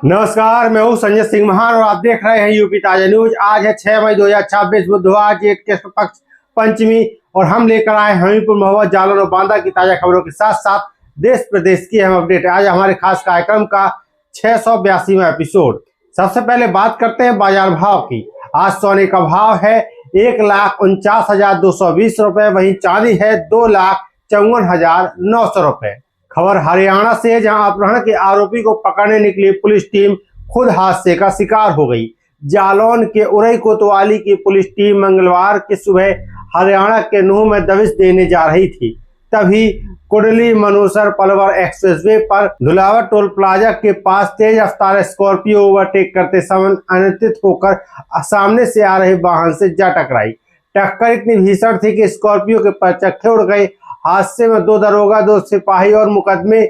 नमस्कार, मैं हूं संजय सिंह महान और आप देख रहे हैं यूपी ताजा न्यूज। आज है 6 मई 2026 बुधवार, जेठ कृष्ण पक्ष पंचमी और हम लेकर आए हमीरपुर, महुआ, जालौन और बांदा की ताजा खबरों के साथ साथ देश प्रदेश की अहम अपडेट। आज हमारे खास कार्यक्रम का 682वां एपिसोड। सबसे पहले बात करते हैं बाजार भाव की। आज सोने का भाव है 1,49,220 रुपए, वहीं चांदी है 2,54,900 रुपए। खबर हरियाणा से, जहां अपहरण के आरोपी को पकड़ने निकली पुलिस टीम खुद हादसे का शिकार हो गई। जालौन के उरई कोतवाली की पुलिस टीम मंगलवार की सुबह हरियाणा के नूह में दबिश देने जा रही थी, तभी कुंडली मनूसर पलवल एक्सप्रेसवे पर धुलावर टोल प्लाजा के पास तेज रफ्तार स्कॉर्पियो ओवरटेक करते समय अनियंत्रित होकर सामने से आ रहे वाहन से जा टकराई। टक्कर इतनी भीषण थी कि स्कॉर्पियो के परचक्खे उड़ गए। हादसे में 2 दरोगा, 2 सिपाही और मुकदमे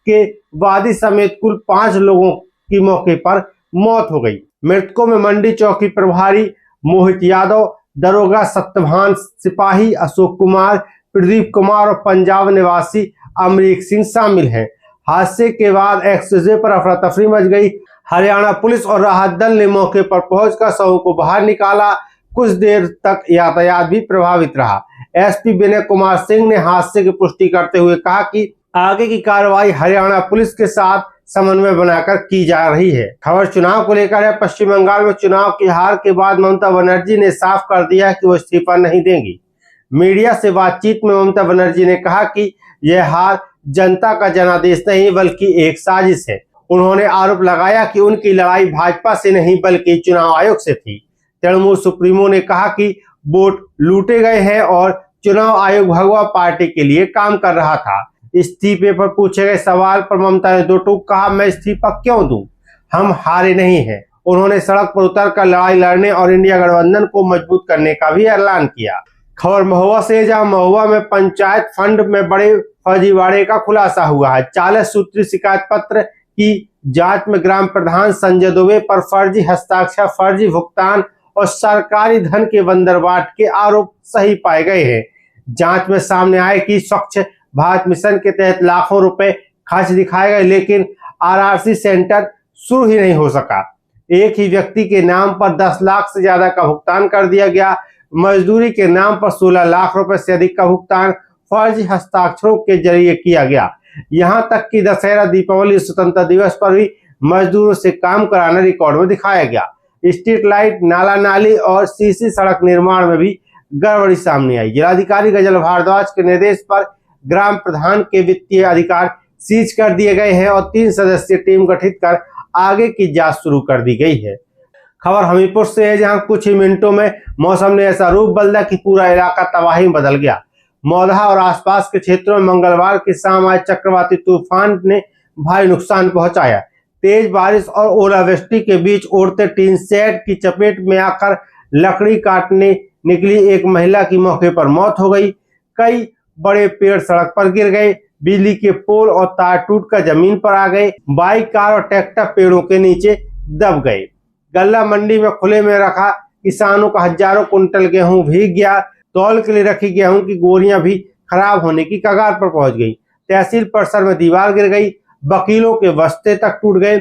के वादी समेत कुल 5 लोगों की मौके पर मौत हो गई। मृतकों में मंडी चौकी प्रभारी मोहित यादव, दरोगा सत्यभान, सिपाही अशोक कुमार, प्रदीप कुमार और पंजाब निवासी अमरीक सिंह शामिल हैं। हादसे के बाद एक्सप्रेसवे पर अफरा तफरी मच गई। हरियाणा पुलिस और राहत दल ने मौके पर पहुंचकर शवों को बाहर निकाला। कुछ देर तक यातायात भी प्रभावित रहा। एसपी विनय कुमार सिंह ने हादसे की पुष्टि करते हुए कहा कि आगे की कार्रवाई हरियाणा पुलिस के साथ समन्वय बनाकर की जा रही है। खबर चुनाव को लेकर है। पश्चिम बंगाल में चुनाव की हार के बाद ममता बनर्जी ने साफ कर दिया कि वो इस्तीफा नहीं देंगी। मीडिया से बातचीत में ममता बनर्जी ने कहा कि यह हार जनता का जनादेश नहीं बल्कि एक साजिश है। उन्होंने आरोप लगाया कि उनकी लड़ाई भाजपा से नहीं बल्कि चुनाव आयोग से थी। तृणमूल सुप्रीमो ने कहा कि वोट लूटे गए हैं और चुनाव आयोग भगवा पार्टी के लिए काम कर रहा था। इस्तीफे पर पूछे गए सवाल पर ममता ने 2 टूक कहा, मैं इस्तीफा क्यों दूं? हम हारे नहीं हैं। उन्होंने सड़क पर उतरकर लड़ाई लड़ने और इंडिया गठबंधन को मजबूत करने का भी ऐलान किया। खबर महुआ से, जहां महुआ में पंचायत फंड में बड़े फर्जीवाड़े का खुलासा हुआ है। 40 सूत्री शिकायत पत्र की जांच में ग्राम प्रधान संजय दुबे पर फर्जी हस्ताक्षर, फर्जी भुगतान और सरकारी धन के बंदरबाट के आरोप सही पाए गए हैं। जांच में सामने आए कि स्वच्छ भारत मिशन के तहत लाखों रुपए खर्च दिखाए गए, लेकिन आरआरसी सेंटर शुरू ही नहीं हो सका। एक ही व्यक्ति के नाम पर 10 लाख से ज्यादा का भुगतान कर दिया गया। मजदूरी के नाम पर 16 लाख रुपए से अधिक का भुगतान फर्जी हस्ताक्षरों के जरिए किया गया। यहां तक कि दशहरा, दीपावली, स्वतंत्रता दिवस पर भी मजदूरों से काम कराना रिकॉर्ड में दिखाया गया। स्ट्रीट लाइट, नाला नाली और सीसी सड़क निर्माण में भी गड़बड़ी सामने आई। जिलाधिकारी गजल भारद्वाज के निर्देश पर ग्राम प्रधान के वित्तीय अधिकार सीज कर दिए गए हैं और 3 सदस्यीय टीम गठित कर आगे की जांच शुरू कर दी गई है। खबर हमीरपुर से है, जहां कुछ ही मिनटों में मौसम ने ऐसा रूप बदला कि पूरा इलाका तबाही में बदल गया। मौधा और आसपास के क्षेत्रों में मंगलवार की शाम आए चक्रवाती तूफान ने भारी नुकसान पहुंचाया। तेज बारिश और ओलावृष्टि के बीच उड़ते टीन शेड की चपेट में आकर लकड़ी काटने निकली एक महिला की मौके पर मौत हो गई। कई बड़े पेड़ सड़क पर गिर गए। बिजली के पोल और तार टूटकर जमीन पर आ गए। बाइक, कार और ट्रैक्टर पेड़ों के नीचे दब गए। गल्ला मंडी में खुले में रखा किसानों का हजारों कुंटल गेहूं भीग गया। तौल के लिए रखी गेहूं की बोरियां भी खराब होने की कगार पर पहुंच गई। तहसील परिसर में दीवार गिर गई। वकीलों के बस्ते तक टूट गए।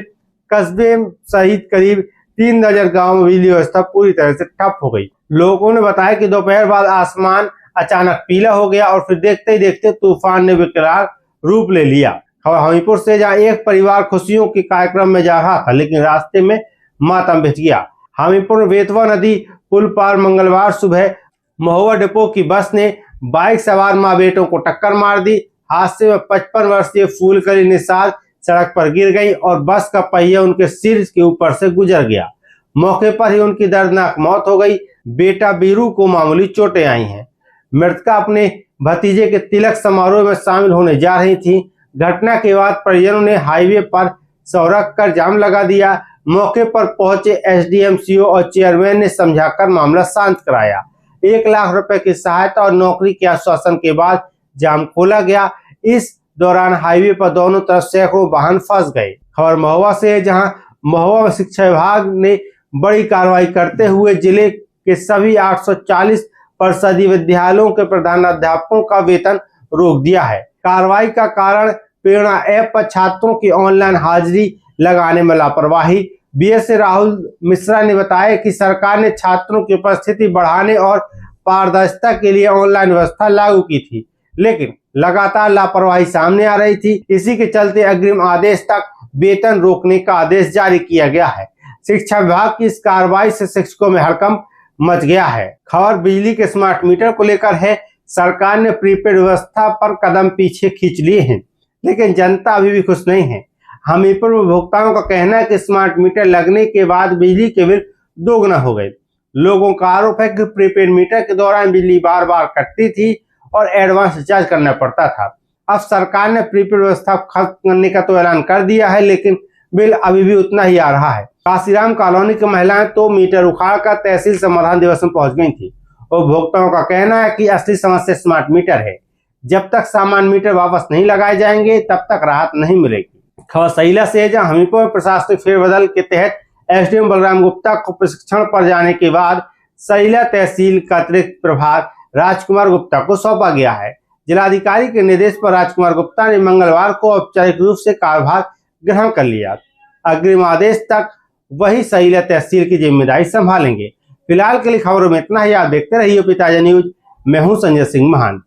कस्बे सहित करीब 3 दर्जन गाँव में बिजली व्यवस्था पूरी तरह से ठप हो गई। लोगों ने बताया कि दोपहर बाद आसमान अचानक पीला हो गया और फिर देखते ही देखते तूफान ने विकराल रूप ले लिया। खबर हमीरपुर से, जहां एक परिवार खुशियों के कार्यक्रम में जा रहा था, लेकिन रास्ते में मातम बिछ गया। हमीरपुर में बेतवा नदी पुल पार मंगलवार सुबह महुआ डिपो की बस ने बाइक सवार मां बेटों को टक्कर मार दी। हादसे में 55 वर्षीय फूलकली निषाद सड़क पर गिर गई और बस का पहिया उनके सिर के ऊपर से गुजर गया। मौके पर ही उनकी दर्दनाक मौत हो गई। बेटा बीरू को मामूली चोटें आई हैं। मृतका अपने भतीजे के तिलक समारोह में शामिल होने जा रही थी। घटना के बाद परिजनों ने हाईवे पर सड़क कर जाम लगा दिया। मौके पर पहुंचे एसडीएम, सीओ और चेयरमैन ने समझाकर मामला शांत कराया। 1 लाख रुपए की सहायता और नौकरी के आश्वासन के बाद जाम खोला गया। इस दौरान हाईवे पर दोनों तरफ सैकड़ों वाहन फंस गए। खबर महुआ से है, जहां महुआ में शिक्षा विभाग ने बड़ी कार्रवाई करते हुए जिले के सभी 840 परिषदीय विद्यालयों के प्रधानाध्यापकों का वेतन रोक दिया है। कार्रवाई का कारण प्रेरणा ऐप पर छात्रों की ऑनलाइन हाजिरी लगाने में लापरवाही। बीएस राहुल मिश्रा ने बताया कि सरकार ने छात्रों की उपस्थिति बढ़ाने और पारदर्शिता के लिए ऑनलाइन व्यवस्था लागू की थी, लेकिन लगातार लापरवाही सामने आ रही थी। इसी के चलते अग्रिम आदेश तक वेतन रोकने का आदेश जारी किया गया है। शिक्षा विभाग की इस कार्रवाई से शिक्षकों में हड़कंप मच गया है। खबर बिजली के स्मार्ट मीटर को लेकर है। सरकार ने प्रीपेड व्यवस्था पर कदम पीछे खींच लिए हैं, लेकिन जनता अभी भी खुश नहीं है। हमीरपुर में उपभोक्ताओं का कहना है कि स्मार्ट मीटर लगने के बाद बिजली के बिल दोगुना हो गए। लोगों का आरोप है कि प्रीपेड मीटर के दौरान बिजली बार बार कटती थी और एडवांस रिचार्ज करना पड़ता था। अब सरकार ने प्रीपेड व्यवस्था खत्म करने का तो ऐलान कर दिया है, लेकिन बिल अभी भी उतना ही आ रहा है। काशीराम कॉलोनी की महिलाएं तो मीटर उखाड़कर तहसील समाधान दिवस में पहुंच गई थी। उपभोक्ताओं का कहना है कि असली समस्या स्मार्ट मीटर है। जब तक सामान्य मीटर वापस नहीं लगाए जाएंगे तब तक राहत नहीं मिलेगी। खबर सहिला से है, जहां हमीरपुर में प्रशासनिक फेरबदल के तहत एसडीएम बलराम गुप्ता को प्रशिक्षण पर जाने के बाद सहिला तहसील का अतिरिक्त प्रभार राजकुमार गुप्ता को सौंपा गया है। जिलाधिकारी के निर्देश पर राजकुमार गुप्ता ने मंगलवार को औपचारिक रूप से कार्यभार ग्रहण कर लिया। अग्रिम आदेश तक वही सहिला तहसील की जिम्मेदारी संभालेंगे। फिलहाल के लिए खबरों में इतना ही। आप देखते रहिए उपी ताजा न्यूज। मैं हूं संजय सिंह महान।